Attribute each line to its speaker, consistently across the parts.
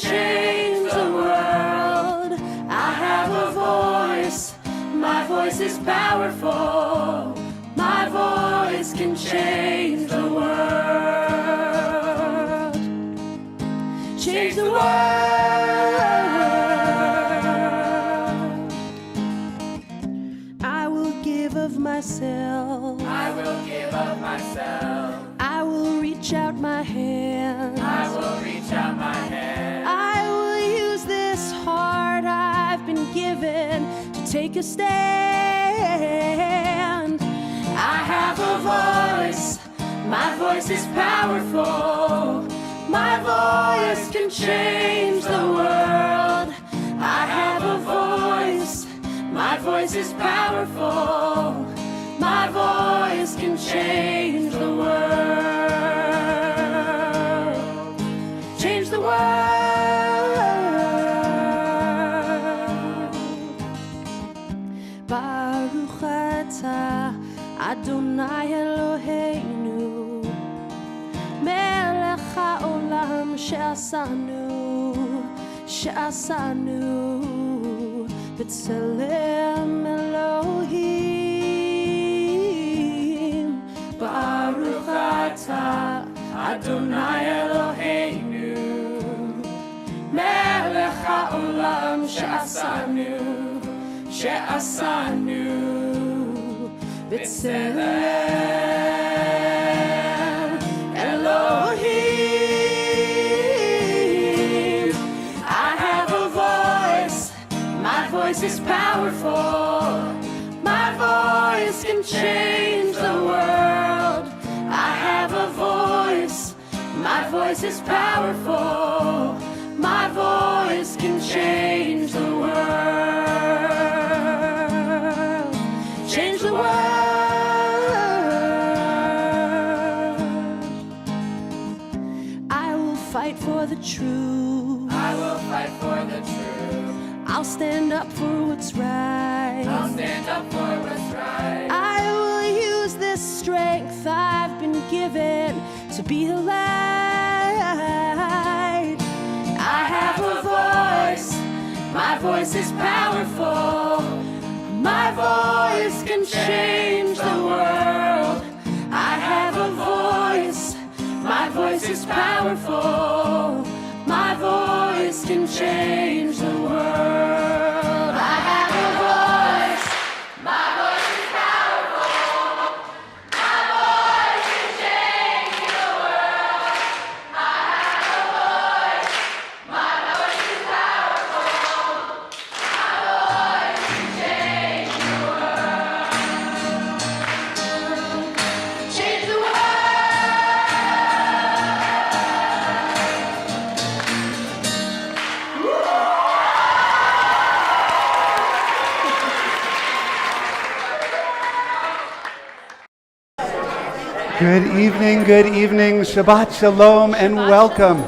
Speaker 1: change the world. I have a voice, my voice is powerful. My voice can change the world. Change the world. I will give of myself. I will give of myself. I will reach out my hand. I will reach out my hand. I will use this heart I've been given to take a stand. I have a voice, my voice is powerful. My voice can change the world. I have a voice, my voice is powerful. My voice can change the world. Change the world. Baruch atah Adonai Eloheinu Melech haolam she'asanu b'tselem Elohim. Baruch atah Adonai Eloheinu Melech haolam she'asanu b'tselem Elohim. I have a voice, my voice is powerful. My voice can change the world. I have a voice, my voice is powerful. My voice can change the world. Change the world. I will fight for the truth. I will fight for the truth. I'll stand up for what's right. I'll stand up for what's right. I will use this strength I've been given to be the light. I have a voice, my voice is powerful. My voice can change the world. I have a voice, my voice is powerful. My voice can change the world. I have a voice, my voice is powerful. My voice can change the world. I have a voice, my voice is powerful. My voice can change the world. Change the world.
Speaker 2: Good evening, Shabbat Shalom, and welcome.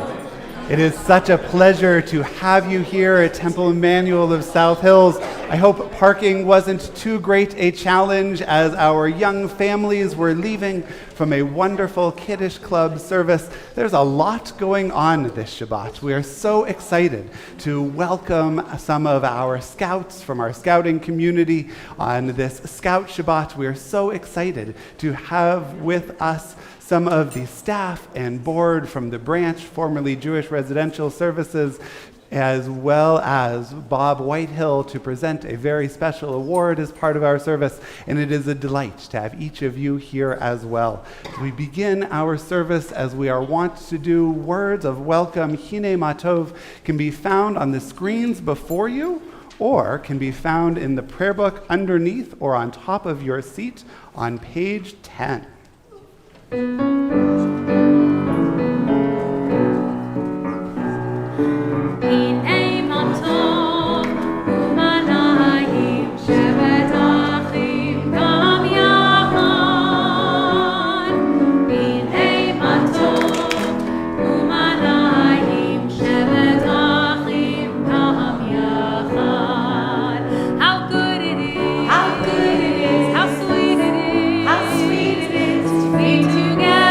Speaker 2: It is such a pleasure to have you here at Temple Emmanuel of South Hills. I hope parking wasn't too great a challenge as our young families were leaving from a wonderful Kiddush Club service. There's a lot going on this Shabbat. We are so excited to welcome some of our scouts from our scouting community on this Scout Shabbat. We are so excited to have with us some of the staff and board from the branch, formerly Jewish Residential Services, as well as Bob Whitehill to present a very special award as part of our service. And it is a delight to have each of you here as well. As we begin our service, as we are wont to do, words of welcome, Hine Matov, can be found on the screens before you, or can be found in the prayer book underneath or on top of your seat on page 10.
Speaker 1: How sweet it is to be together.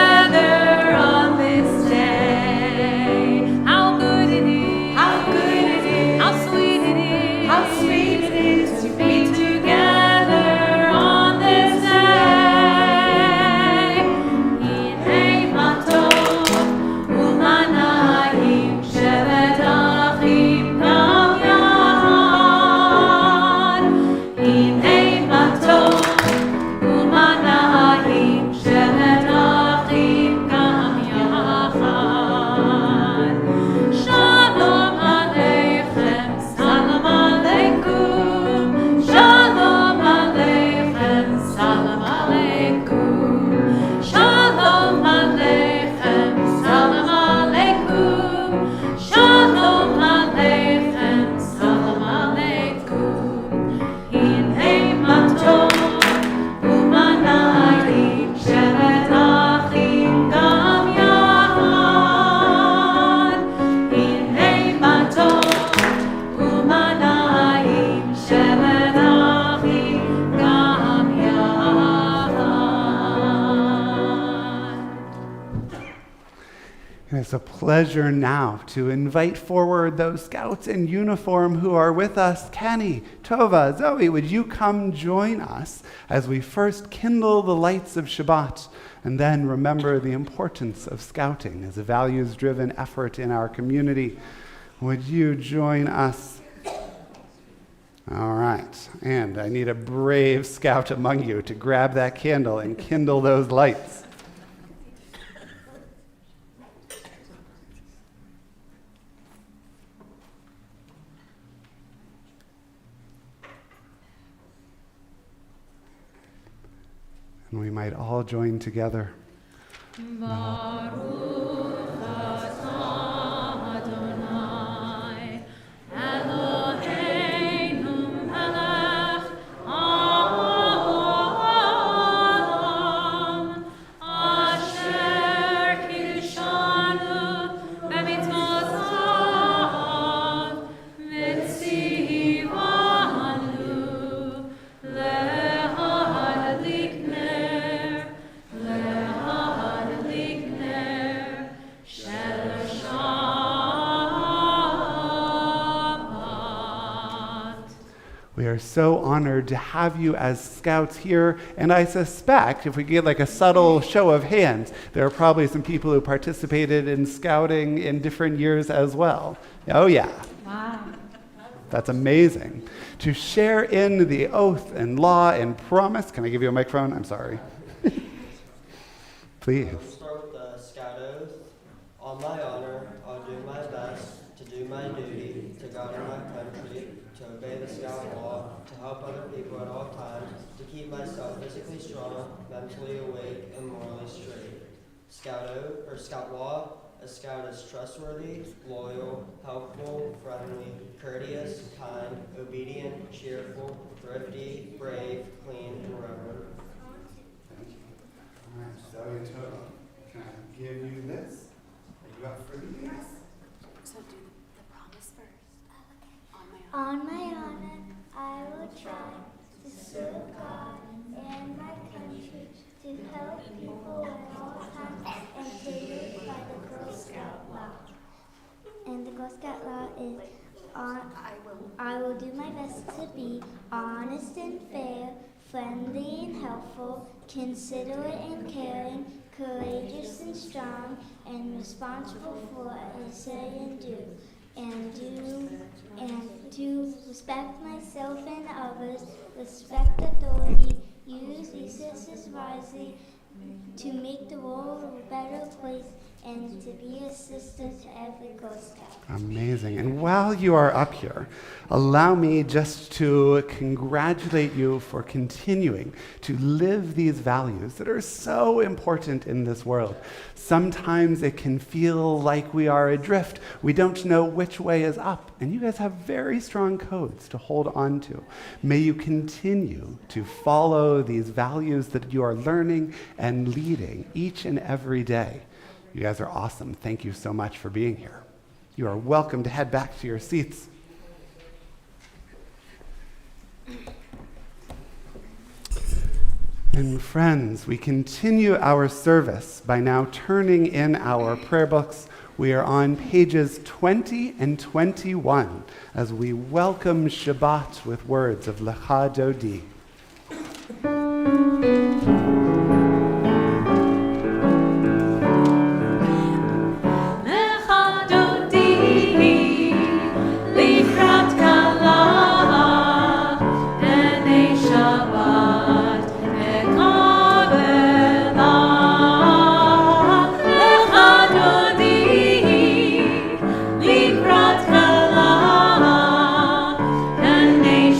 Speaker 2: It's a pleasure now to invite forward those scouts in uniform who are with us. Kenny, Tova, Zoe, would you come join us as we first kindle the lights of Shabbat and then remember the importance of scouting as a values-driven effort in our community? Would you join us? All right, and I need a brave scout among you to grab that candle and kindle those lights. And we might all join together. We are so honored to have you as scouts here, and I suspect if we get like a subtle show of hands, there are probably some people who participated in scouting in different years as well. Oh yeah.
Speaker 1: Wow.
Speaker 2: That's amazing. To share in the oath and law and promise, can I give you a microphone? I'm sorry. Please.
Speaker 3: We'll start with the scout oath. On my honor, I'll do my best to do my duty to God and my country, to obey the scout law, to help other people at all times, to keep myself physically strong, mentally awake, and morally straight. Scout oath, or scout law, a scout is trustworthy, loyal, helpful, friendly, courteous, kind, obedient, cheerful, thrifty, brave, clean, and reverent.
Speaker 2: Thank you. All right, Zoe and Toto, can I give you this? Are you up for leading us?
Speaker 1: So do the promise first.
Speaker 4: On my honor, I will try to serve God and my country, to help people at all times, and to live by the Girl Scout law. And the Girl Scout law is, I will do my best to be honest and fair, friendly and helpful, considerate and caring, courageous and strong, and responsible for what I say and do. And to respect myself and others, respect authority, use resources wisely, to make the world a better place, and to be a sister to every Girl Scout.
Speaker 2: Amazing. And while you are up here, allow me just to congratulate you for continuing to live these values that are so important in this world. Sometimes it can feel like we are adrift. We don't know which way is up. And you guys have very strong codes to hold on to. May you continue to follow these values that you are learning and leading each and every day. You guys are awesome. Thank you so much for being here. You are welcome to head back to your seats. And friends, we continue our service by now turning in our prayer books. We are on pages 20 and 21 as we welcome Shabbat with words of Lecha Dodi.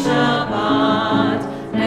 Speaker 1: Shabbat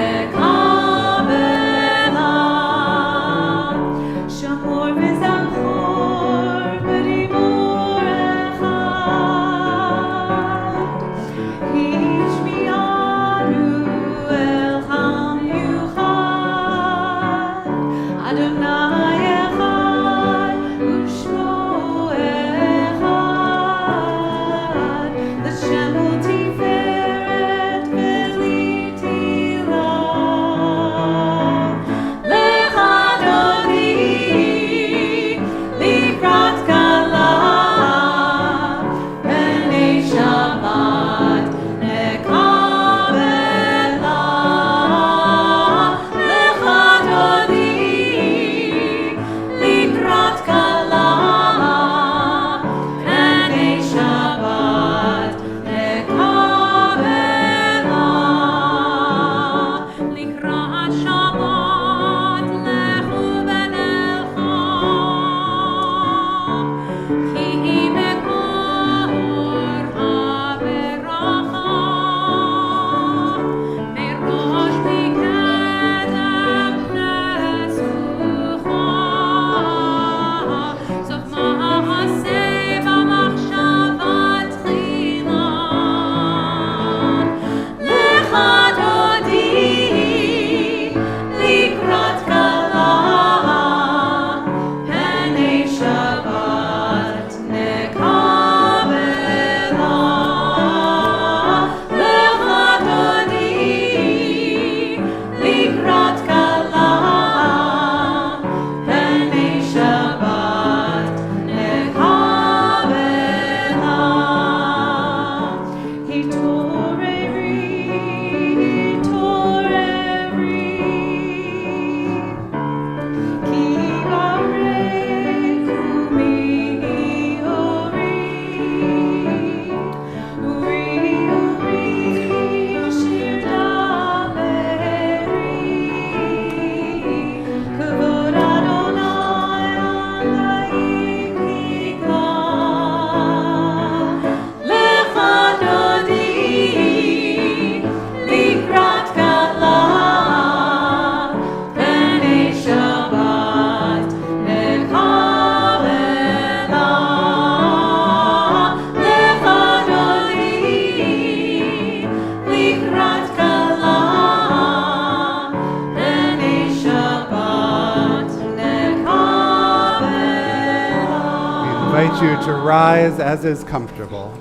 Speaker 2: invite you to rise as is comfortable.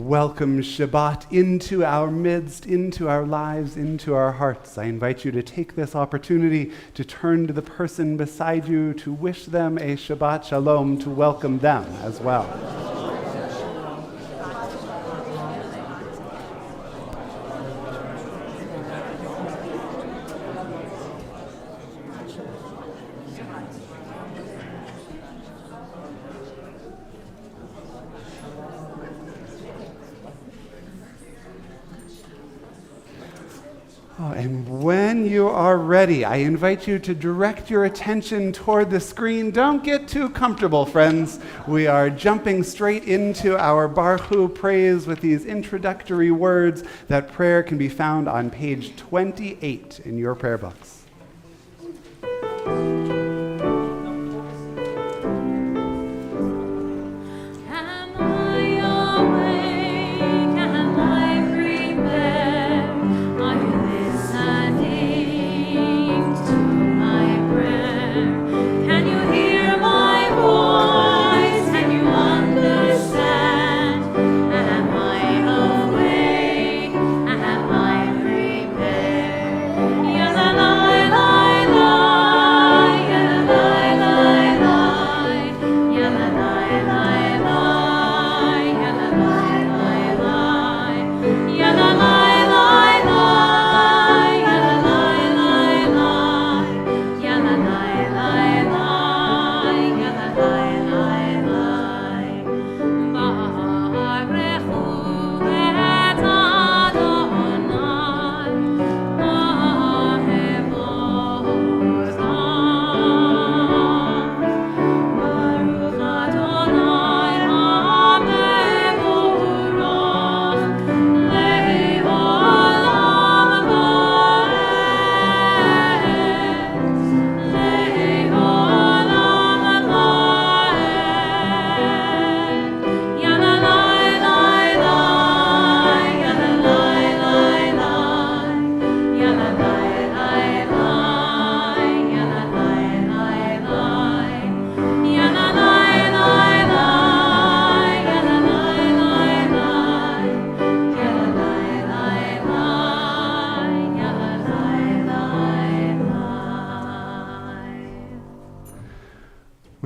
Speaker 2: Welcome Shabbat into our midst, into our lives, into our hearts. I invite you to take this opportunity to turn to the person beside you, to wish them a Shabbat Shalom, to welcome them as well. And when you are ready, I invite you to direct your attention toward the screen. Don't get too comfortable, friends. We are jumping straight into our Baruch Hu praise with these introductory words. That prayer can be found on page 28 in your prayer books.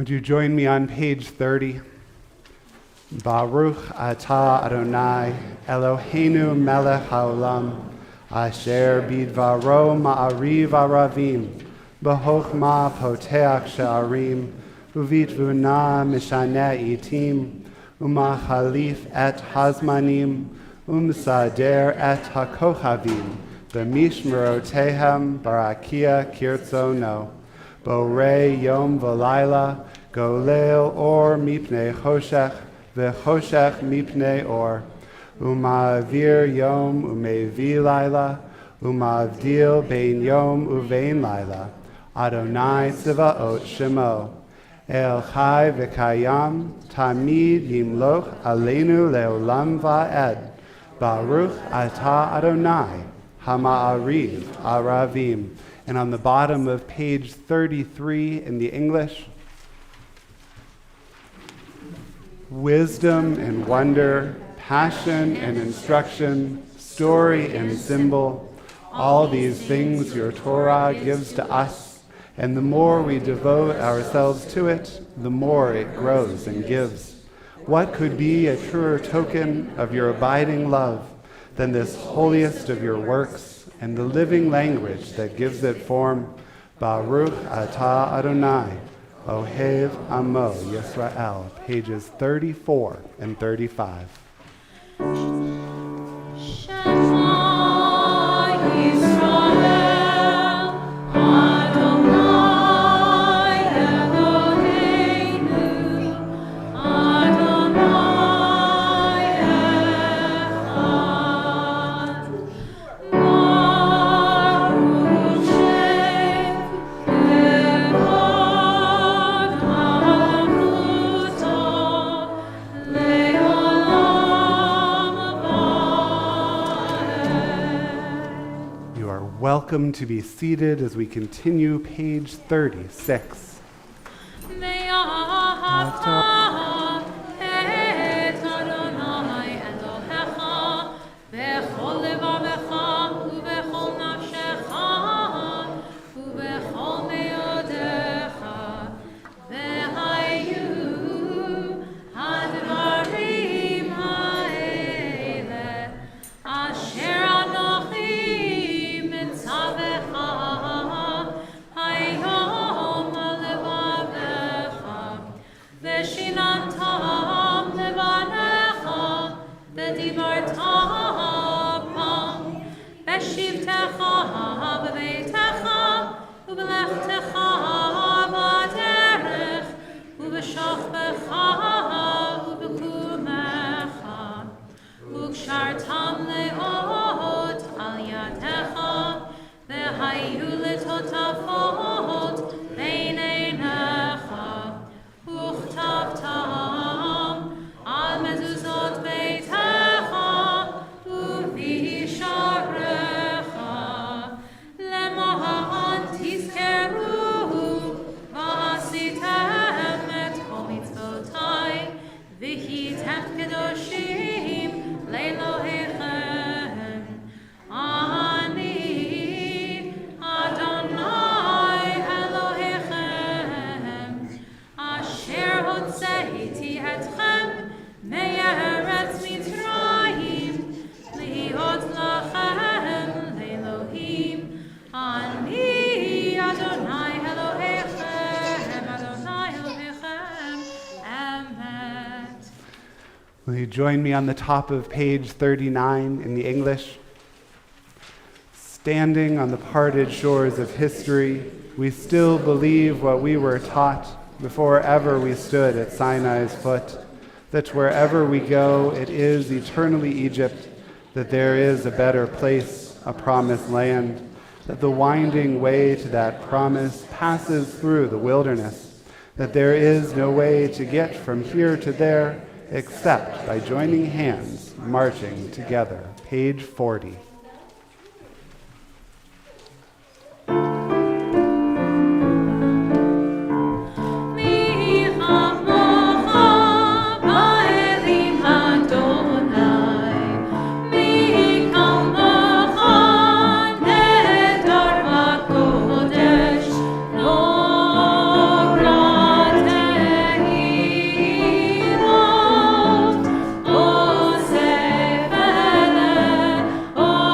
Speaker 2: Would you join me on page 30? Baruch atah Adonai Eloheinu melech haolam asher bidvaro ma'ariv aravim b'chokhmah poteach she'arim uvitvuna mishaneh itim umachalif et hazmanim umsader et hakochavim b'mishmerotehem barakia kirtzono borei yom v'layla golel or mipnei choshech v'choshech mipnei or uma'avir yom umevi layla uma'avdil bein yom uvein layla Adonai tzivaot shemo El chai v'kayam tamid yimloch aleinu leolam va'ed Baruch atah Adonai hama'ariv aravim. And on the bottom of page 33 in the English, wisdom and wonder, passion and instruction, story and symbol, all these things your Torah gives to us, And the more we devote ourselves to it, the more it grows and gives. What could be a truer token of your abiding love than this holiest of your works and the living language that gives it form? Baruch atah Adonai, Ohev Amo Yisrael, pages 34 and 35. Welcome to be seated as we continue page 36. Will you join me on the top of page 39 in the English? Standing on the parted shores of history, we still believe what we were taught before ever we stood at Sinai's foot, that wherever we go, it is eternally Egypt, that there is a better place, a promised land, that the winding way to that promise passes through the wilderness, that there is no way to get from here to there except by joining hands, marching together. Page 40.
Speaker 1: Oh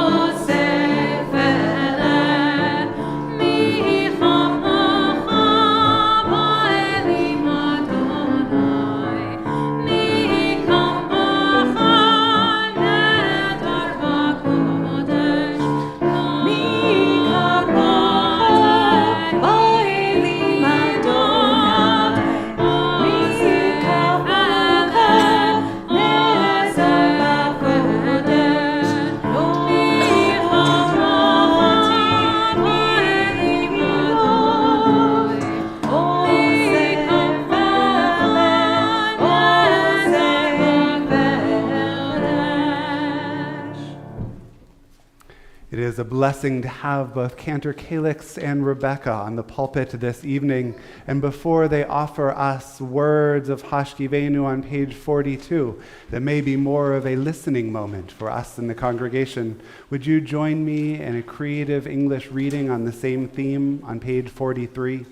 Speaker 2: is a blessing to have both Cantor Kalix and Rebecca on the pulpit this evening. And before they offer us words of Hashkivenu on page 42, that may be more of a listening moment for us in the congregation, would you join me in a creative English reading on the same theme on page 43?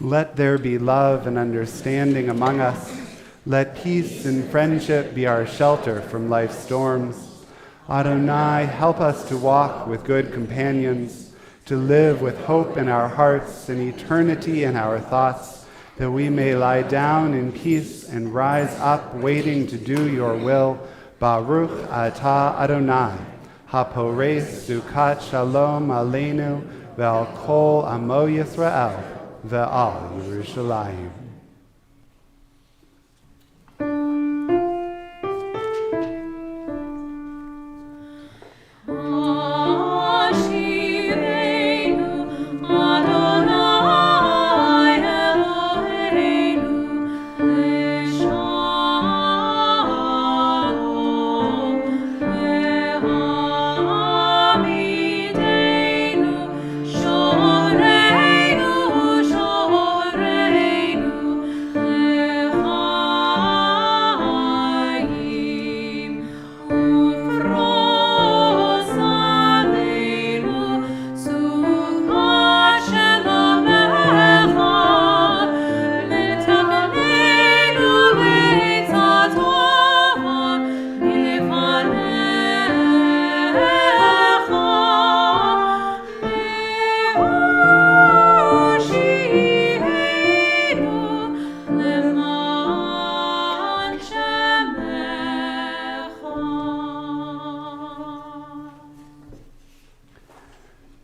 Speaker 2: Let there be love and understanding among us. Let peace and friendship be our shelter from life's storms. Adonai, help us to walk with good companions, to live with hope in our hearts and eternity in our thoughts, that we may lie down in peace and rise up waiting to do your will. Baruch atah Adonai, hapores sukat shalom aleinu ve'al kol amo Yisrael ve'al Yerushalayim.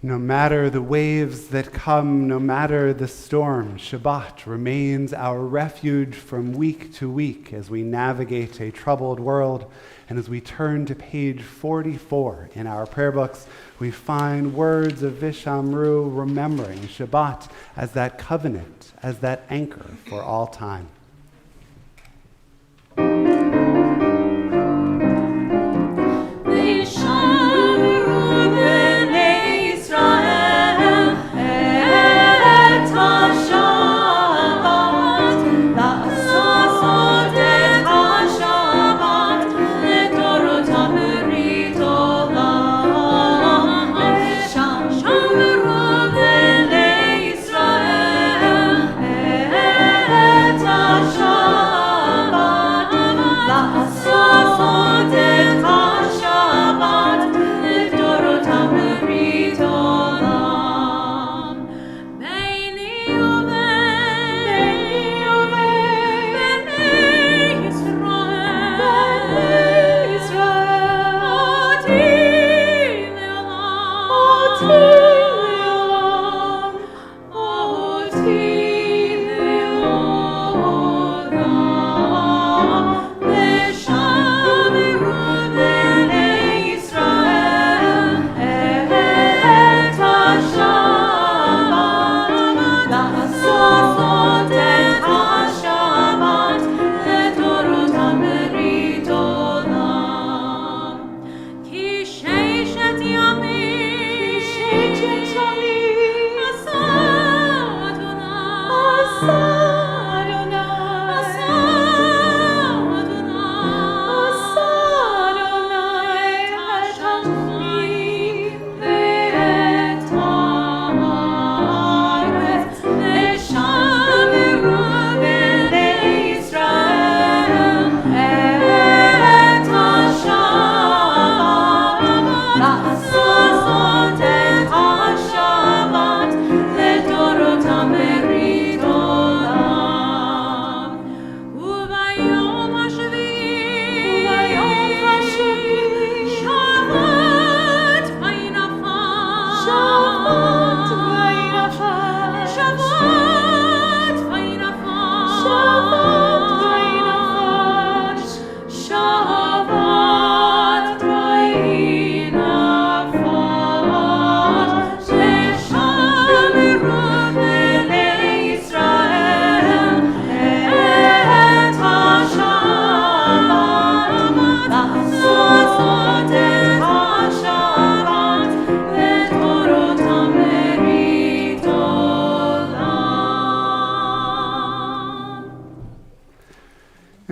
Speaker 2: No matter the waves that come, no matter the storm, Shabbat remains our refuge from week to week as we navigate a troubled world. And as we turn to page 44 in our prayer books, we find words of Vishamru remembering Shabbat as that covenant, as that anchor for all time.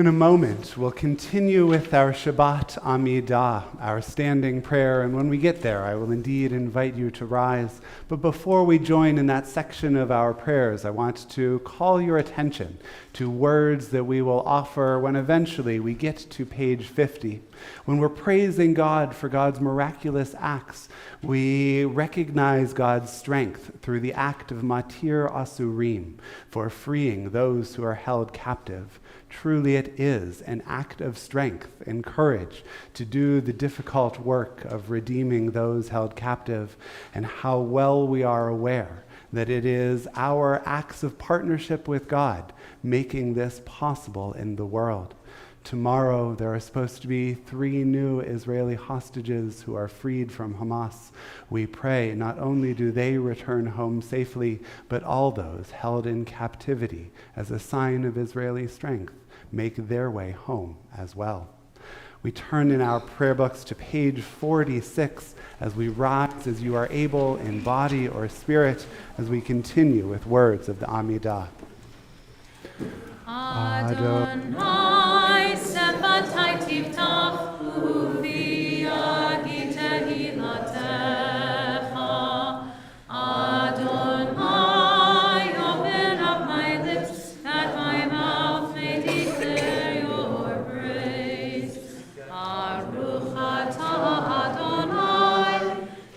Speaker 2: In a moment, we'll continue with our Shabbat Amidah, our standing prayer, and when we get there, I will indeed invite you to rise. But before we join in that section of our prayers, I want to call your attention to words that we will offer when eventually we get to page 50. When we're praising God for God's miraculous acts, we recognize God's strength through the act of Matir Asurim, for freeing those who are held captive. Truly it is an act of strength and courage to do the difficult work of redeeming those held captive, and how well we are aware that it is our acts of partnership with God making this possible in the world. Tomorrow, there are supposed to be 3 new Israeli hostages who are freed from Hamas. We pray not only do they return home safely, but all those held in captivity as a sign of Israeli strength make their way home as well. We turn in our prayer books to page 46 as we rise as you are able in body or spirit as we continue with words of the Amidah.
Speaker 1: Adonai sebatai tiftach uvi agi tehilatecha. Adonai, open up my lips, that my mouth may declare your praise. Baruch atah Adonai,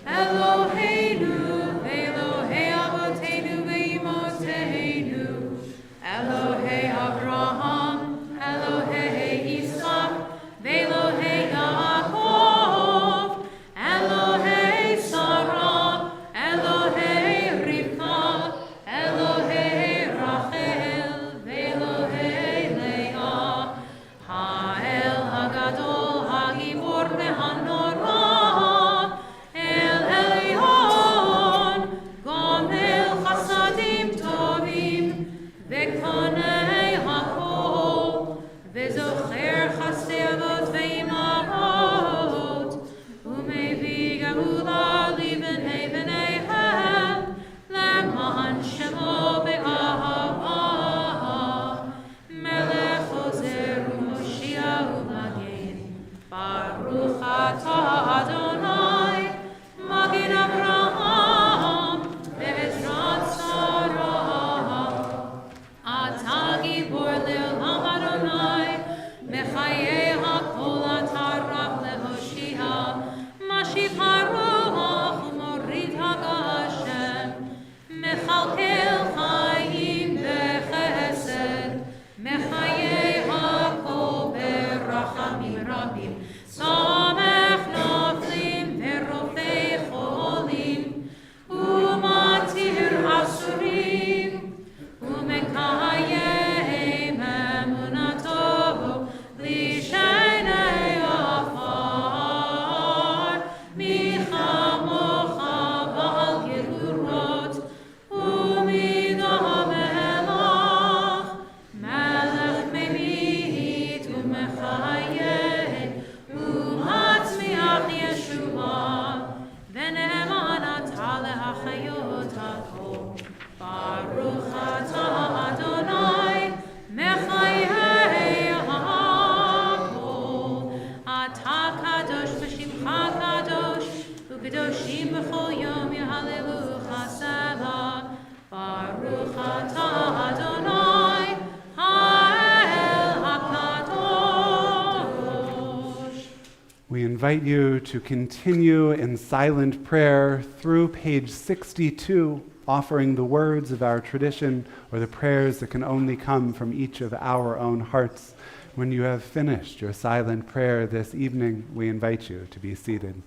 Speaker 1: Eloheinu, Elohei avoteinu ve'imoteinu, Elohei Abraham, Elohei Yitzchak, Ve'Elohei Yaakov, Elohei Sarah, Elohei Rivka, Elohei Rachel, Ve'Elohei Leah, Ha'el Hagadol, Hagibor ve'Hanora, El Elyon, Gomel Chasadim Tovim, Ve'konei hakol, ve'zocher chasdei avot ve'imavot, u'mevi geula libnei bneihem, le'man shemo be'ahava, melech ozer u'moshiach u'magen, Baruch atah Adonai, Magen Avraham, ve'ezrat Sarah. Atah gibor le'olam Adonai, mechayei hakol atah rab lehoshia, mashiv haruach u'morid ha'gashem, mechalkel chayim bechesed, mechayei hakol berachamim rabim, samech noflim verofei cholim, u'matir asurim, Umekayem emunato lishenei afar, michamocha ba'al gerurot, umidam elach, melech memit umechayem, umatzmiach Yeshua, v'ne'eman atah le'achayot hakol. Baruch atah Adonai, mechayei hakol. Atah kadosh v'shimcha kadosh, u'kedoshim b'chol yom yehalelucha seba. Baruch atah Adonai, ha'el hakadosh.
Speaker 2: We invite you to continue in silent prayer through page 62, offering the words of our tradition or the prayers that can only come from each of our own hearts. When you have finished your silent prayer this evening, we invite you to be seated.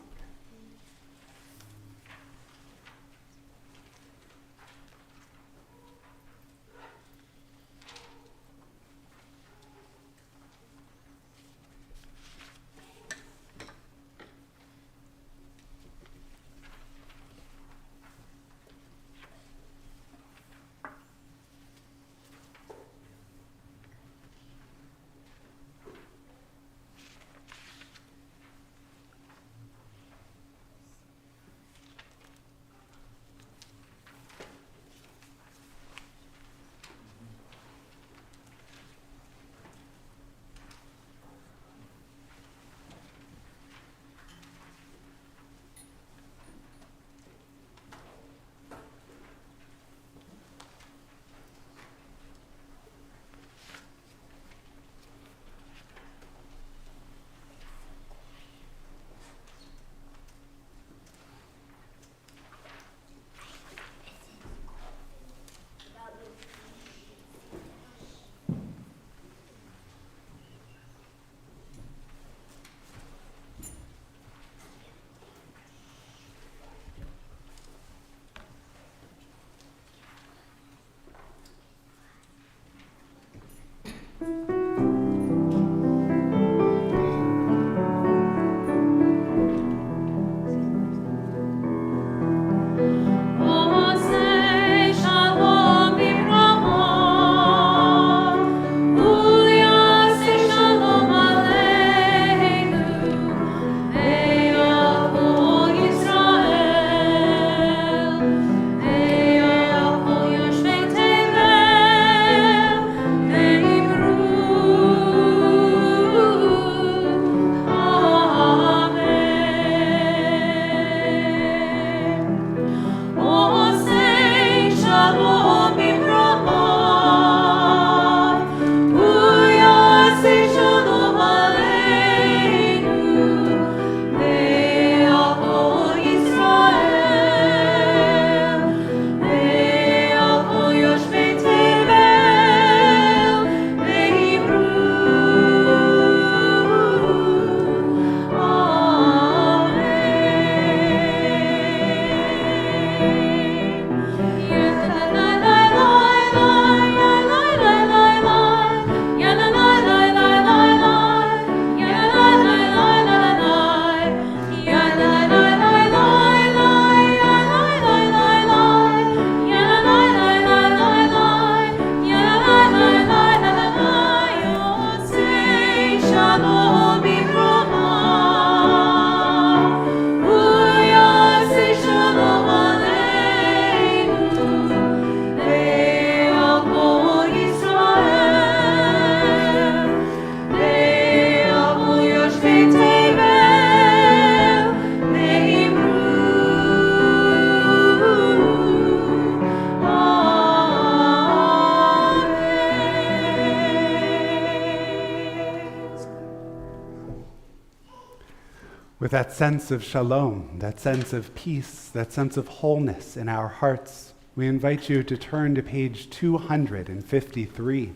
Speaker 2: with that sense of shalom, that sense of peace, that sense of wholeness in our hearts, we invite you to turn to page 253.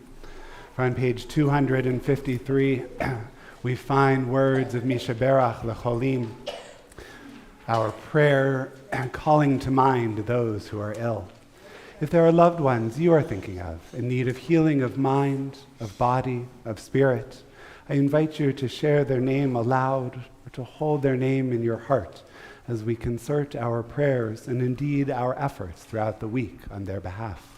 Speaker 2: On page 253, we find words of Mishaberach Lecholim, our prayer calling to mind those who are ill. If there are loved ones you are thinking of in need of healing of mind, of body, of spirit, I invite you to share their name aloud or to hold their name in your heart as we concert our prayers and indeed our efforts throughout the week on their behalf.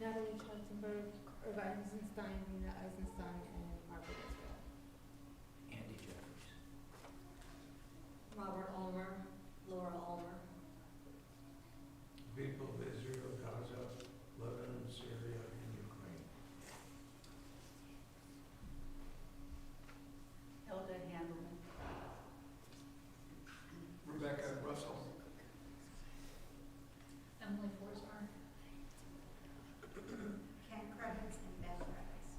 Speaker 5: Natalie Schwarzenberg, Irva Eisenstein, Nina Eisenstein, and Margaret Israel.
Speaker 6: Andy Jeffries.
Speaker 5: Robert Ulmer, Laura Ulmer.
Speaker 6: People of Israel, Gaza, Lebanon, Syria, and Ukraine.
Speaker 5: Elda Handelman.
Speaker 6: Rebecca Russell.
Speaker 5: Emily Forsmark.
Speaker 4: Ken Krebitz and Beth Krebitz.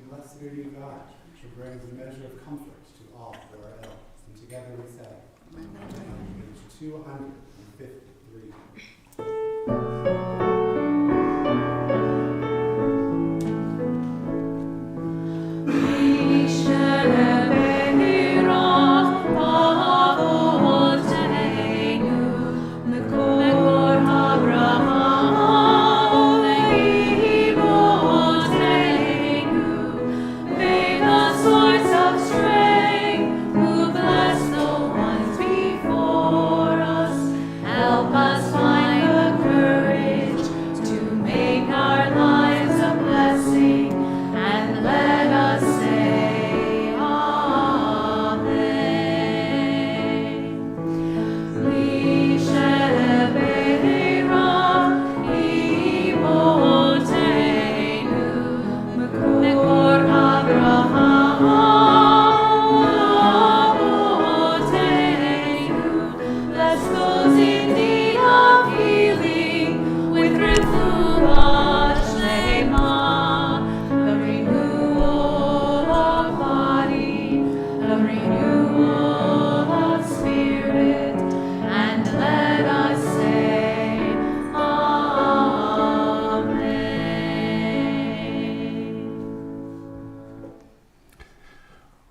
Speaker 2: Blessed are you, God, who brings a measure of comfort to all who are ill. And together we say, Page 253.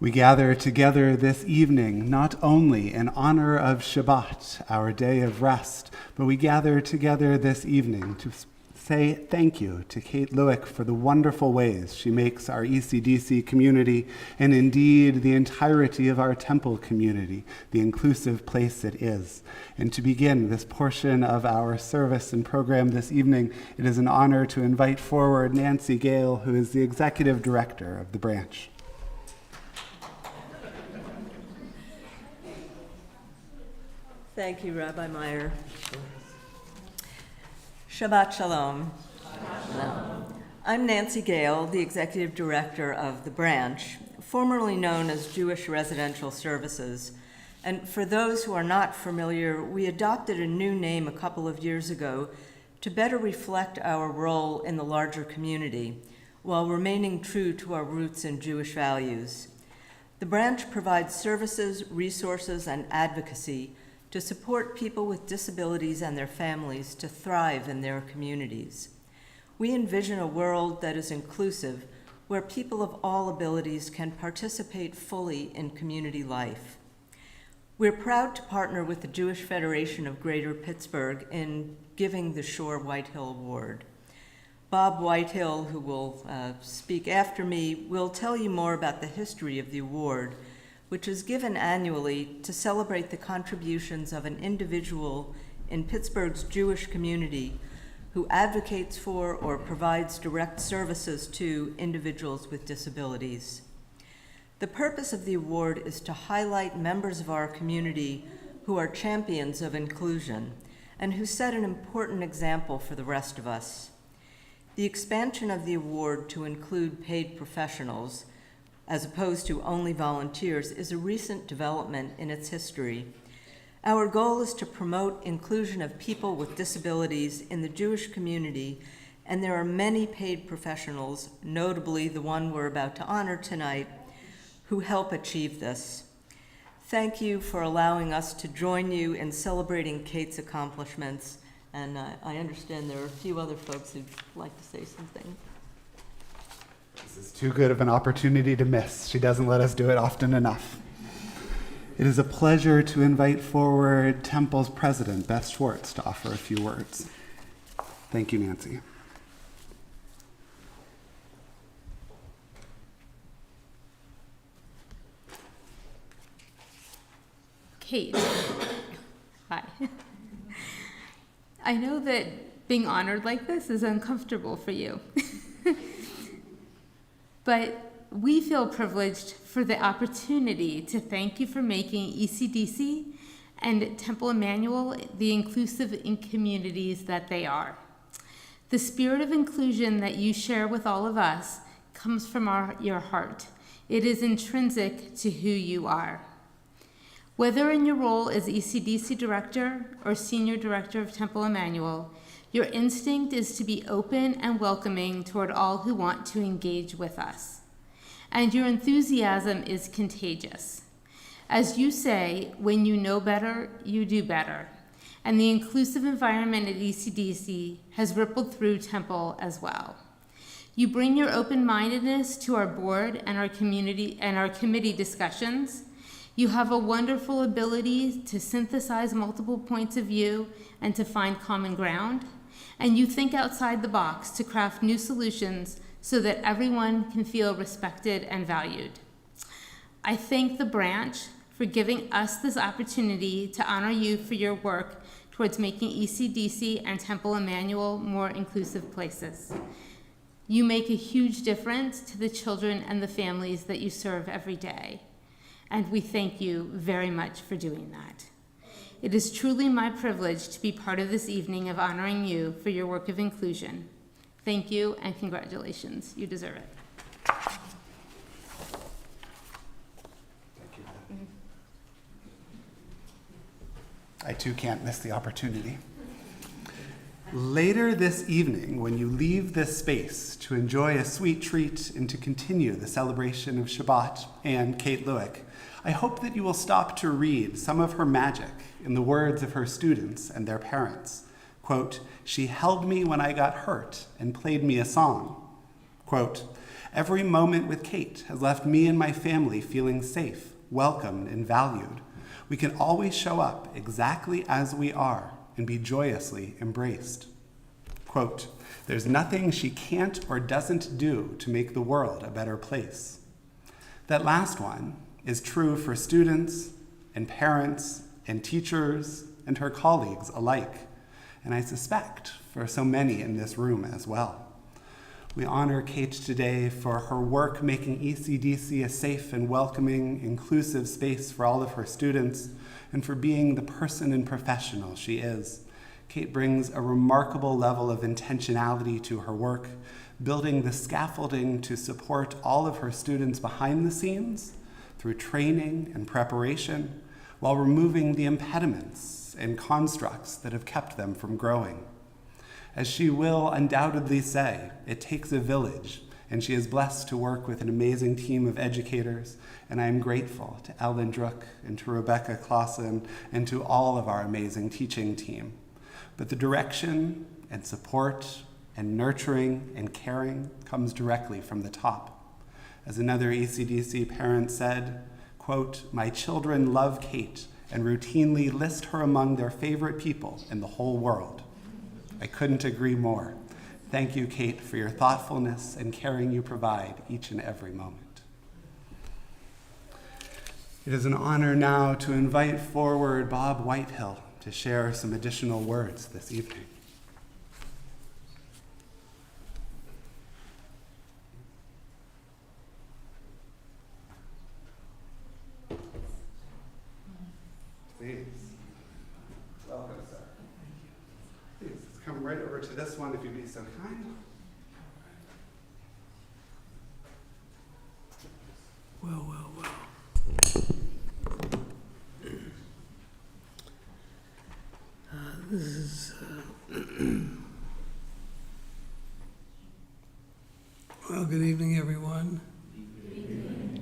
Speaker 2: We gather together this evening not only in honor of Shabbat, our day of rest, but we gather together this evening to say thank you to Kate Louik for the wonderful ways she makes our ECDC community, and indeed the entirety of our temple community, the inclusive place it is. And to begin this portion of our service and program this evening, it is an honor to invite forward Nancy Gale, who is the executive director of the branch.
Speaker 7: Thank you, Rabbi Meyer. Shabbat Shalom. Hello. I'm Nancy Gale, the Executive Director of the branch, formerly known as Jewish Residential Services. And for those who are not familiar, we adopted a new name a couple of years ago to better reflect our role in the larger community while remaining true to our roots and Jewish values. The branch provides services, resources, and advocacy to support people with disabilities and their families to thrive in their communities. We envision a world that is inclusive, where people of all abilities can participate fully in community life. We're proud to partner with the Jewish Federation of Greater Pittsburgh in giving the Shore-Whitehill Award. Bob Whitehill, who will speak after me, will tell you more about the history of the award, which is given annually to celebrate the contributions of an individual in Pittsburgh's Jewish community who advocates for or provides direct services to individuals with disabilities. The purpose of the award is to highlight members of our community who are champions of inclusion and who set an important example for the rest of us. The expansion of the award to include paid professionals, as opposed to only volunteers, is a recent development in its history. Our goal is to promote inclusion of people with disabilities in the Jewish community, and there are many paid professionals, notably the one we're about to honor tonight, who help achieve this. Thank you for allowing us to join you in celebrating Kate's accomplishments, and I understand there are a few other folks who'd like to say something.
Speaker 2: This is too good of an opportunity to miss. She doesn't let us do it often enough. It is a pleasure to invite forward Temple's president, Beth Schwartz, to offer a few words. Thank you, Nancy.
Speaker 5: Kate, hi. I know that being honored like this is uncomfortable for you, but we feel privileged for the opportunity to thank you for making ECDC and Temple Emmanuel the inclusive in communities that they are. The spirit of inclusion that you share with all of us comes from your heart. It is intrinsic to who you are. Whether in your role as ECDC Director or Senior Director of Temple Emmanuel, your instinct is to be open and welcoming toward all who want to engage with us. And your enthusiasm is contagious. As you say, when you know better, you do better. And the inclusive environment at ECDC has rippled through Temple as well. You bring your open-mindedness to our board and our committee discussions. You have a wonderful ability to synthesize multiple points of view and to find common ground. And you think outside the box to craft new solutions so that everyone can feel respected and valued. I thank the branch for giving us this opportunity to honor you for your work towards making ECDC and Temple Emmanuel more inclusive places. You make a huge difference to the children and the families that you serve every day. And we thank you very much for doing that. It is truly my privilege to be part of this evening of honoring you for your work of inclusion. Thank you and congratulations. You deserve it.
Speaker 2: Thank you. I too can't miss the opportunity. Later this evening, when you leave this space to enjoy a sweet treat and to continue the celebration of Shabbat and Kate Louik, I hope that you will stop to read some of her magic in the words of her students and their parents. Quote, "She held me when I got hurt and played me a song." Quote, "Every moment with Kate has left me and my family feeling safe, welcomed, and valued. We can always show up exactly as we are and be joyously embraced." Quote, "There's nothing she can't or doesn't do to make the world a better place." That last one is true for students and parents and teachers and her colleagues alike, and I suspect for so many in this room as well. We honor Kate today for her work making ECDC a safe and welcoming, inclusive space for all of her students, and for being the person and professional she is. Kate brings a remarkable level of intentionality to her work, building the scaffolding to support all of her students behind the scenes through training and preparation, while removing the impediments and constructs that have kept them from growing. As she will undoubtedly say, it takes a village, and she is blessed to work with an amazing team of educators, and I am grateful to Ellen Druck and to Rebecca Clausen and to all of our amazing teaching team. But the direction and support and nurturing and caring comes directly from the top. As another ECDC parent said, quote, "My children love Kate and routinely list her among their favorite people in the whole world." I couldn't agree more. Thank you, Kate, for your thoughtfulness and caring you provide each and every moment. It is an honor now to invite forward Bob Whitehill to share some additional words this evening. Please. Welcome, sir. to this one, if you'd be so kind.
Speaker 6: Well. This is, well, good evening, everyone.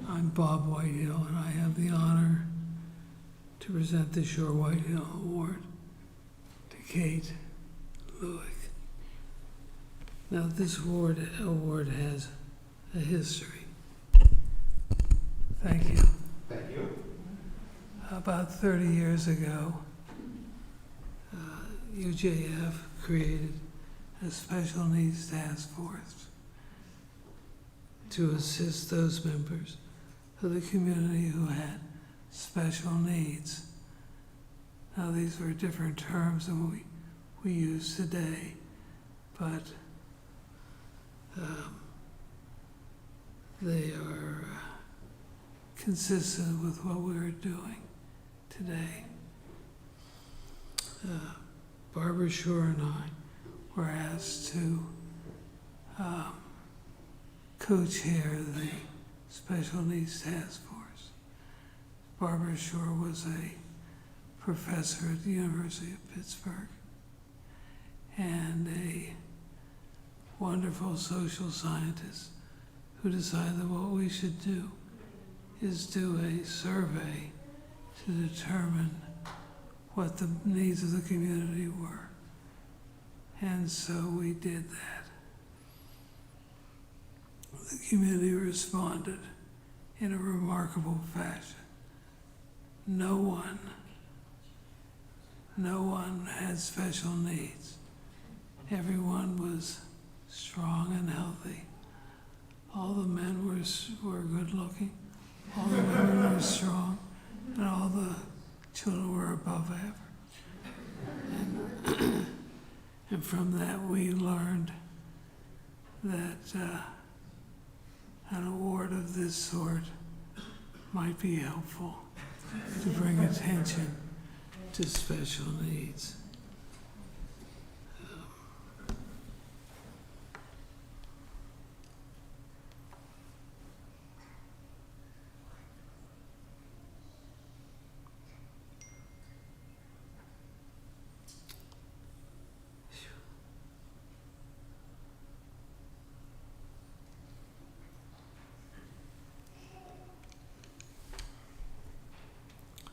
Speaker 6: I'm Bob Whitehill, and I have the honor to present the Shore-Whitehill Award to Kate Louik. Now, this award has a history. Thank you.
Speaker 2: Thank you.
Speaker 6: About 30 years ago, UJF created a special needs task force to assist those members of the community who had special needs. Now, these were different terms than we use today, but they are consistent with what we are doing today. Barbara Shore and I were asked to co-chair the Special Needs Task Force. Barbara Shore was a professor at the University of Pittsburgh and a wonderful social scientist who decided that what we should do is do a survey to determine what the needs of the community were. And so we did that. The community responded in a remarkable fashion. No one had special needs. Everyone was strong and healthy. All the men were good looking. All the women were strong. And all the children were above average. And from that we learned that an award of this sort might be helpful to bring attention to special needs.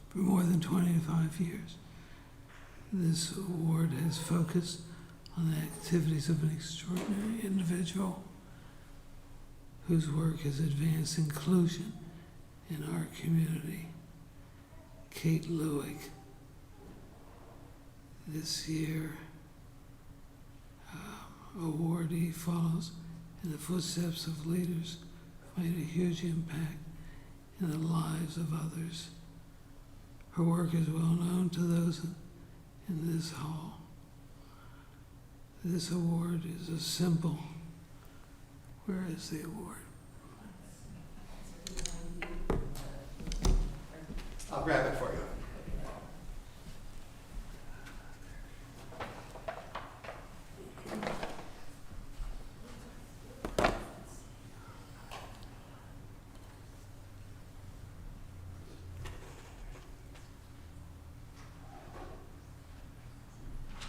Speaker 6: For more than 25 years, this award has focused on the activities of an extraordinary individual whose work has advanced inclusion in our community, Kate Louik. This year, awardee follows in the footsteps of leaders who made a huge impact in the lives of others. Her work is well known to those in this hall. This award is a symbol. Where is the award?
Speaker 2: I'll grab it for you.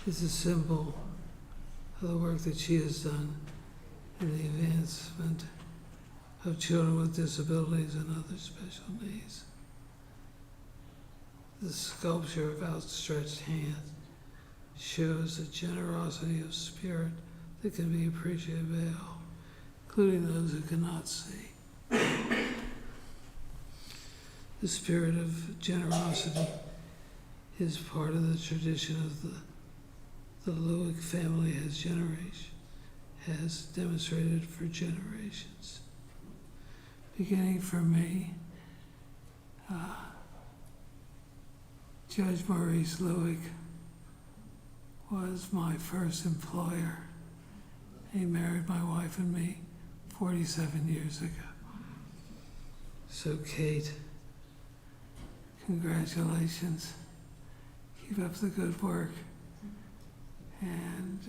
Speaker 6: It's a symbol of the work that she has done in the advancement of children with disabilities and other special needs. The sculpture of outstretched hands shows a generosity of spirit that can be appreciated by all, including those who cannot see. The spirit of generosity is part of the tradition of the Louik family has demonstrated for generations. Beginning for me, Judge Maurice Louik was my first employer. He married my wife and me 47 years ago. So Kate, congratulations. Keep up the good work. And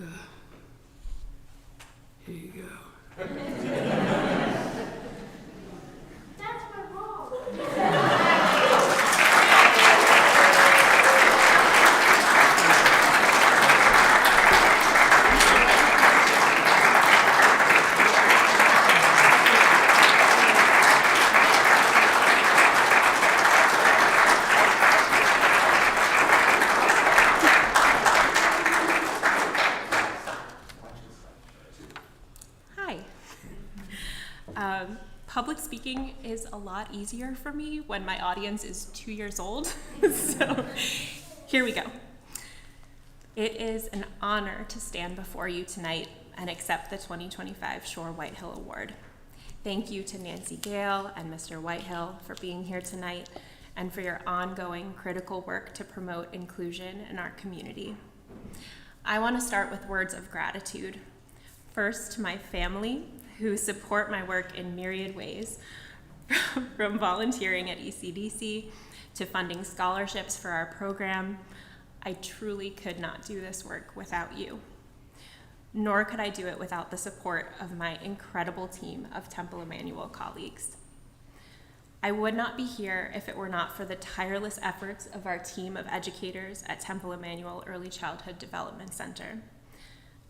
Speaker 6: Here you go.
Speaker 4: That's my mom.
Speaker 8: Public speaking is a lot easier for me when my audience is 2 years old. So here we go. It is an honor to stand before you tonight and accept the 2025 Shore-Whitehill Award. Thank you to Nancy Gale and Mr. Whitehill for being here tonight and for your ongoing critical work to promote inclusion in our community. I want to start with words of gratitude. First, to my family, who support my work in myriad ways, from volunteering at ECDC to funding scholarships for our program. I truly could not do this work without you. Nor could I do it without the support of my incredible team of Temple Emmanuel colleagues. I would not be here if it were not for the tireless efforts of our team of educators at Temple Emmanuel Early Childhood Development Center.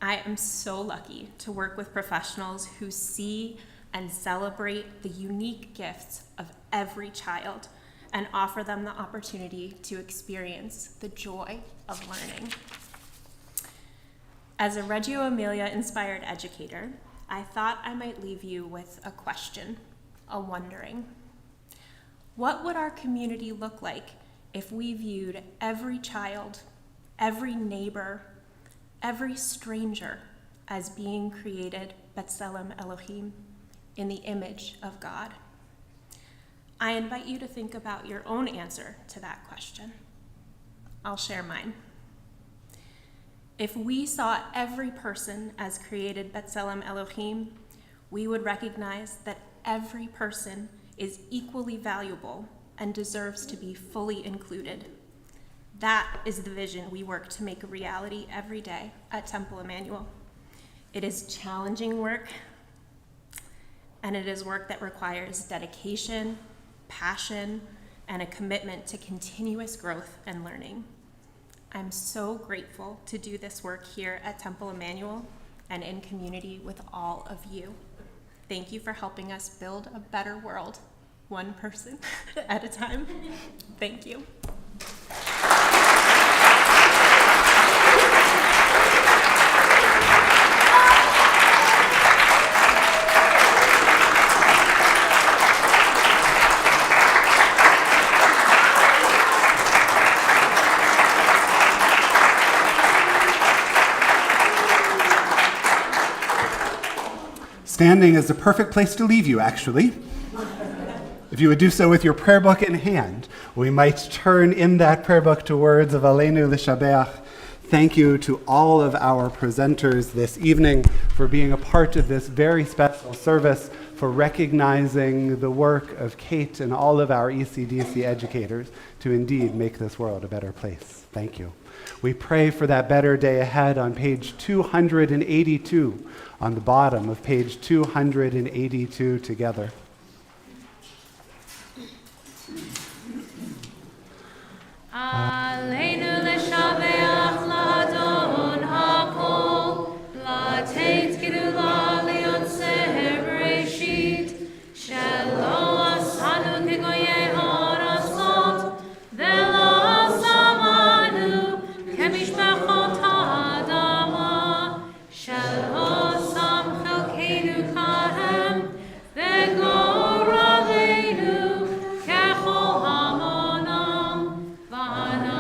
Speaker 8: I am so lucky to work with professionals who see and celebrate the unique gifts of every child and offer them the opportunity to experience the joy of learning. As a Reggio Emilia-inspired educator, I thought I might leave you with a question, a wondering. What would our community look like if we viewed every child, every neighbor, every stranger as being created B'Tselem Elohim, in the image of God? I invite you to think about your own answer to that question. I'll share mine. If we saw every person as created B'Tselem Elohim, we would recognize that every person is equally valuable and deserves to be fully included. That is the vision we work to make a reality every day at Temple Emmanuel. It is challenging work, and it is work that requires dedication, passion, and a commitment to continuous growth and learning. I'm so grateful to do this work here at Temple Emmanuel and in community with all of you. Thank you for helping us build a better world, one person at a time. Thank you.
Speaker 2: Standing is the perfect place to leave you, actually. If you would do so with your prayer book in hand, we might turn in that prayer book to words of Aleinu L'Shabeach. Thank you to all of our presenters this evening for being a part of this very special service, for recognizing the work of Kate and all of our ECDC educators to indeed make this world a better place. Thank you. We pray for that better day ahead on page 282, on the bottom of page 282 together.
Speaker 1: Aleinu l'shabeach l'adon hakol, l'teit gedula liyotzeh bereshit, shelo asanu kegoyei ha'arasot, ve'lo samanu kemishpachot ha'adama, shelo sam chelkeinu kahem, ve'gor aleinu kechol hamonam, v'ana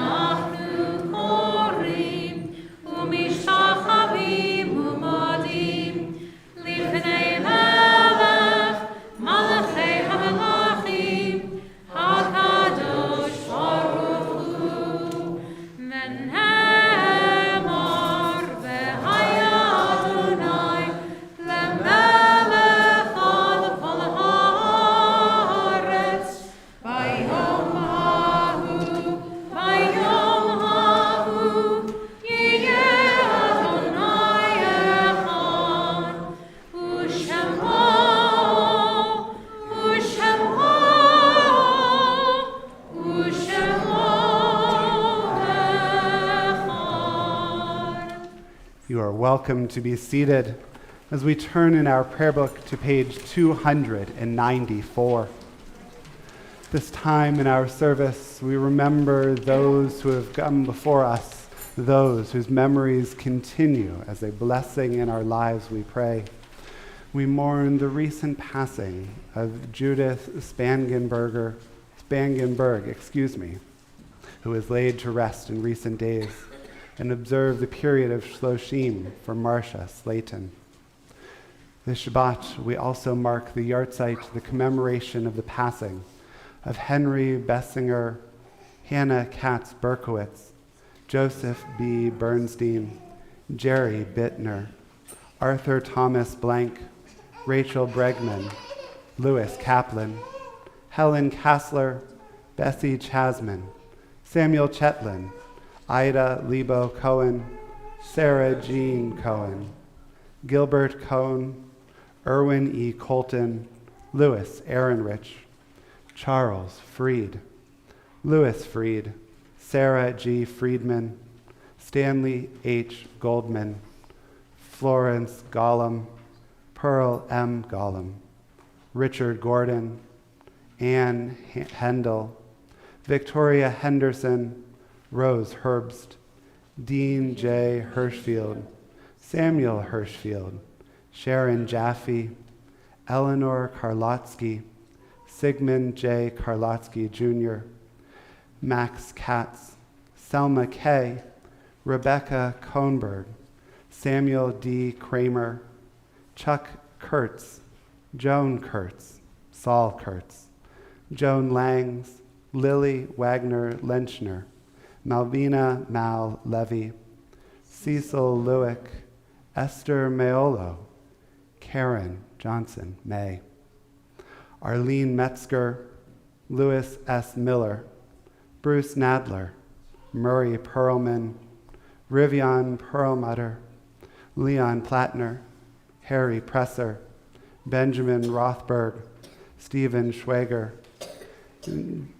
Speaker 2: are welcome to be seated as we turn in our prayer book to page 294. This time in our service, we remember those who have come before us, those whose memories continue as a blessing in our lives, we pray. We mourn the recent passing of Judith Spangenberg, who was laid to rest in recent days, and observe the period of Shloshim for Marcia Slayton. This Shabbat, we also mark the yahrzeit, the commemoration of the passing of Henry Bessinger, Hannah Katz Berkowitz, Joseph B. Bernstein, Jerry Bittner, Arthur Thomas Blank, Rachel Bregman, Louis Kaplan, Helen Kassler, Bessie Chasman, Samuel Chetlin, Ida Lebo Cohen, Sarah Jean Cohen, Gilbert Cohn, Erwin E. Colton, Louis Ehrenrich, Charles Freed, Louis Freed, Sarah G. Friedman, Stanley H. Goldman, Florence Gollum, Pearl M. Gollum, Richard Gordon, Anne Hendel, Victoria Henderson, Rose Herbst, Dean J. Hirschfield, Samuel Hirschfield, Sharon Jaffe, Eleanor Karlotsky, Sigmund J. Karlotsky Jr., Max Katz, Selma Kay, Rebecca Kohnberg, Samuel D. Kramer, Chuck Kurtz, Joan Kurtz, Saul Kurtz, Joan Langs, Lily Wagner Lenchner, Malvina Mal Levy, Cecil Louik, Esther Meolo, Karen Johnson May, Arlene Metzger, Louis S. Miller, Bruce Nadler, Murray Perlman, Rivian Perlmutter, Leon Plattner, Harry Presser, Benjamin Rothberg, Stephen Schwager,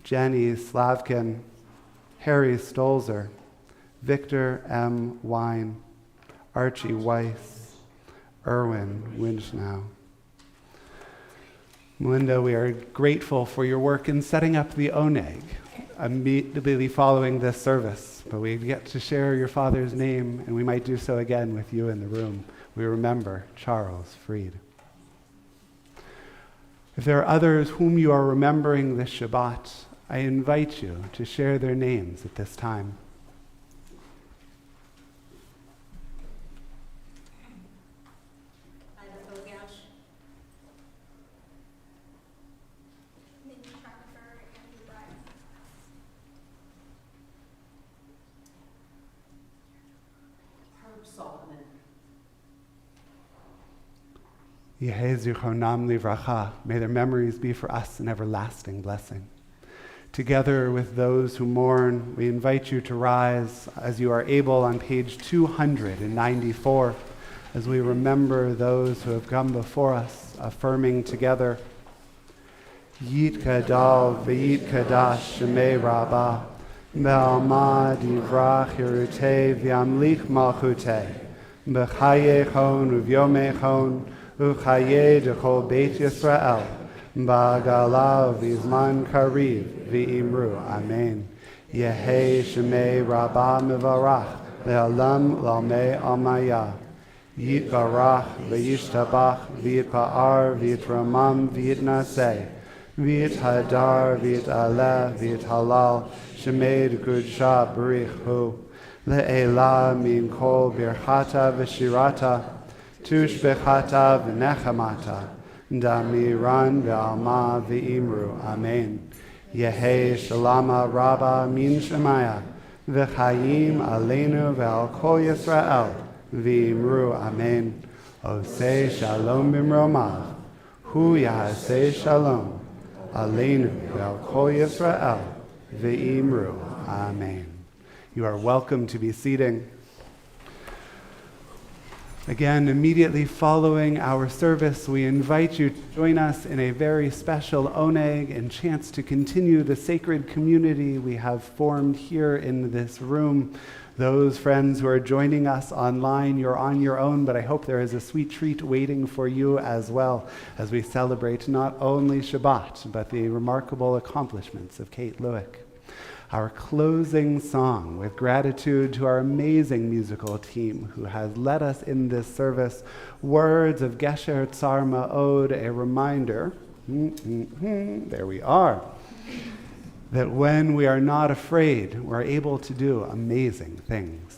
Speaker 2: Jenny Slavkin, Harry Stolzer, Victor M. Wine, Archie Weiss, Erwin Winchnow. Melinda, we are grateful for your work in setting up the Oneg immediately following this service, but we get to share your father's name, and we might do so again with you in the room. We remember Charles Freed. If there are others whom you are remembering this Shabbat, I invite you to share their names at this time. Yehei zichronam livracha. May their memories be for us an everlasting blessing. Together with those who mourn, we invite you to rise as you are able on page 294 as we remember those who have come before us, affirming together, Yit kadal v'yit kadash shemei rabbah, be'alma divrach hirutei v'yamlich malchutei, b'chayechon uvyomechon, Uchaye dechol Beit Yisrael, Ba'gala v'izman kariv v'imru, Amen. Yehei shemei rabbah mevarach, le'alam lalmei almaya. Yitbarach v'yishtabach v'yitpa'ar v'yitramam v'yitnaseh, v'yithadar v'yitaleh v'yithalal, shemei d'kudsha barich hu, le'elah min kol birchata v'shirata, Tushbechata v'nechamata, damiran v'alma v'imru, Amen. Yehei shalama rabba min shemaya, v'chayim aleinu v'al kol Yisrael, v'imru, Amen. Osei shalom b'mromah, hu yahasei shalom, aleinu v'al kol Yisrael, v'imru, Amen. You are welcome to be seating. Again, immediately following our service, we invite you to join us in a very special oneg and chance to continue the sacred community we have formed here in this room. Those friends who are joining us online, you're on your own, but I hope there is a sweet treat waiting for you as well as we celebrate not only Shabbat, but the remarkable accomplishments of Kate Louik. Our closing song, with gratitude to our amazing musical team who has led us in this service, words of Gesher Tzar Ma'od, a reminder, there we are, that when we are not afraid, we're able to do amazing things.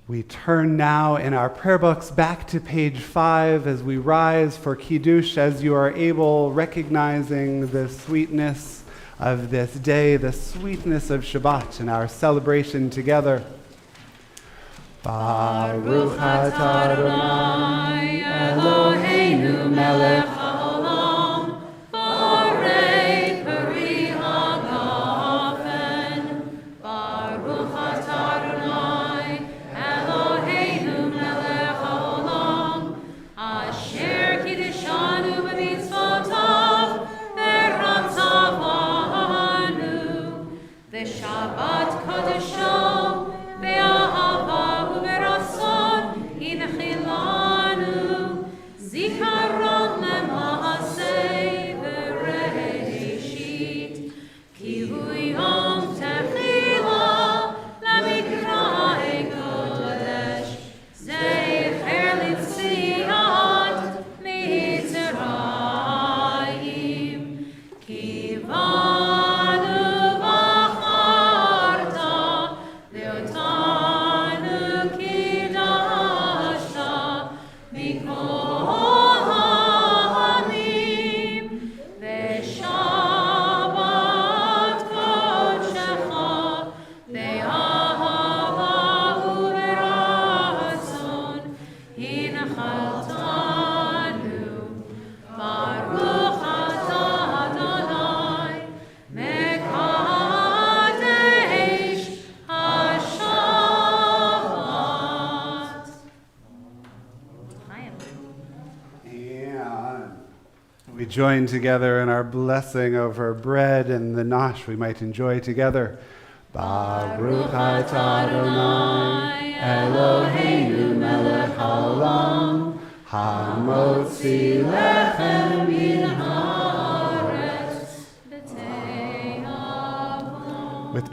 Speaker 2: We turn now in our prayer books back to page 5 as we rise for Kiddush, as you are able, recognizing the sweetness of this day, the sweetness of Shabbat and our celebration together. Baruch atah Adonai Eloheinu melech haolam, borei peri hagafen. Baruch atah Adonai Eloheinu melech haolam, asher kiddeshanu b'mitzvotav v'ratzavanu, v'shabbat kodesho be'ahava u'beratzon hinchilanu, zikaron lema'aseh bereishit, ki hu yom techila lamikra'e kodesh, zecher litziat mitzrayim, ki banu v'acharta ve'otanu kidashta mikol ha'alim, ve'shabbat kodshecha be'ahava u'beratzon hinchaltanu. Baruch atah Adonai mekadesh hashabbat. And we join together in our blessing over bread and the nosh we might enjoy together. Baruch atah Adonai Eloheinu melech haolam, hamotzi lechem min haaretz,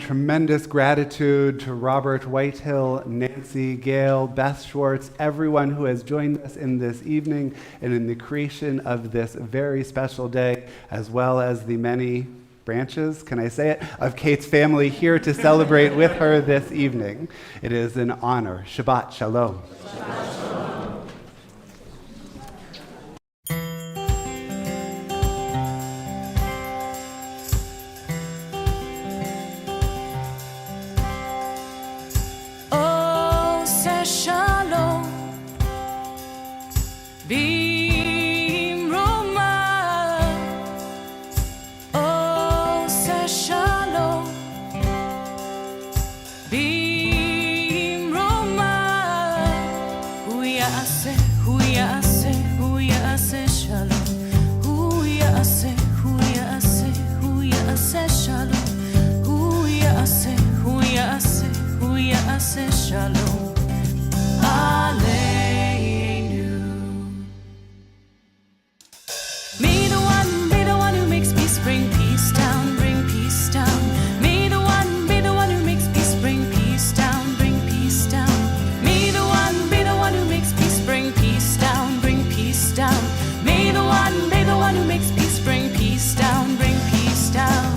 Speaker 2: tremendous gratitude to Robert Whitehill, Nancy, Gale, Beth Schwartz, everyone who has joined us in this evening and in the creation of this very special day, as well as the many branches, can I say it, of Kate's family here to celebrate with her this evening. It is an honor. Shabbat Shalom.
Speaker 1: Shabbat Shalom. Shalom Aleinu. May the one who makes peace bring peace down, bring peace down. May the one who makes peace bring peace down, bring peace down. May the one who makes peace bring peace down, bring peace down. May the one who makes peace bring peace down, bring peace down.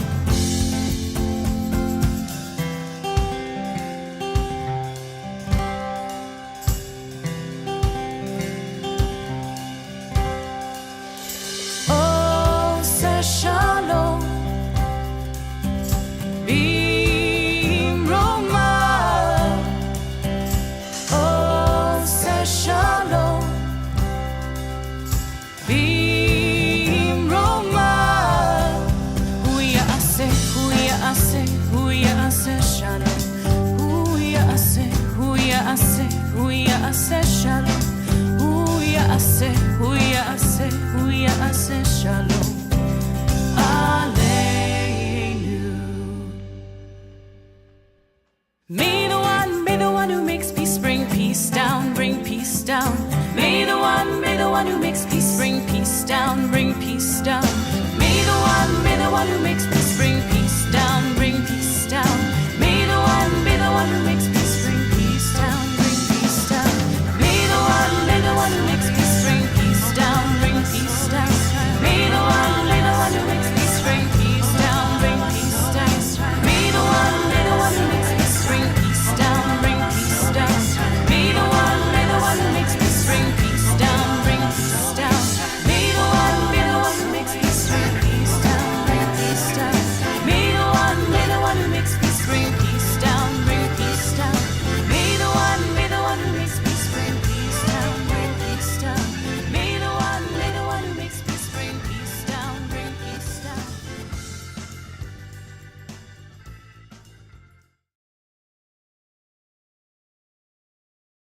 Speaker 1: Shalom B'Roma. Oh, say shalom B'Roma. Hu ya'aseh shalom. Hu ya'aseh shalom. Hu ya'aseh shalom.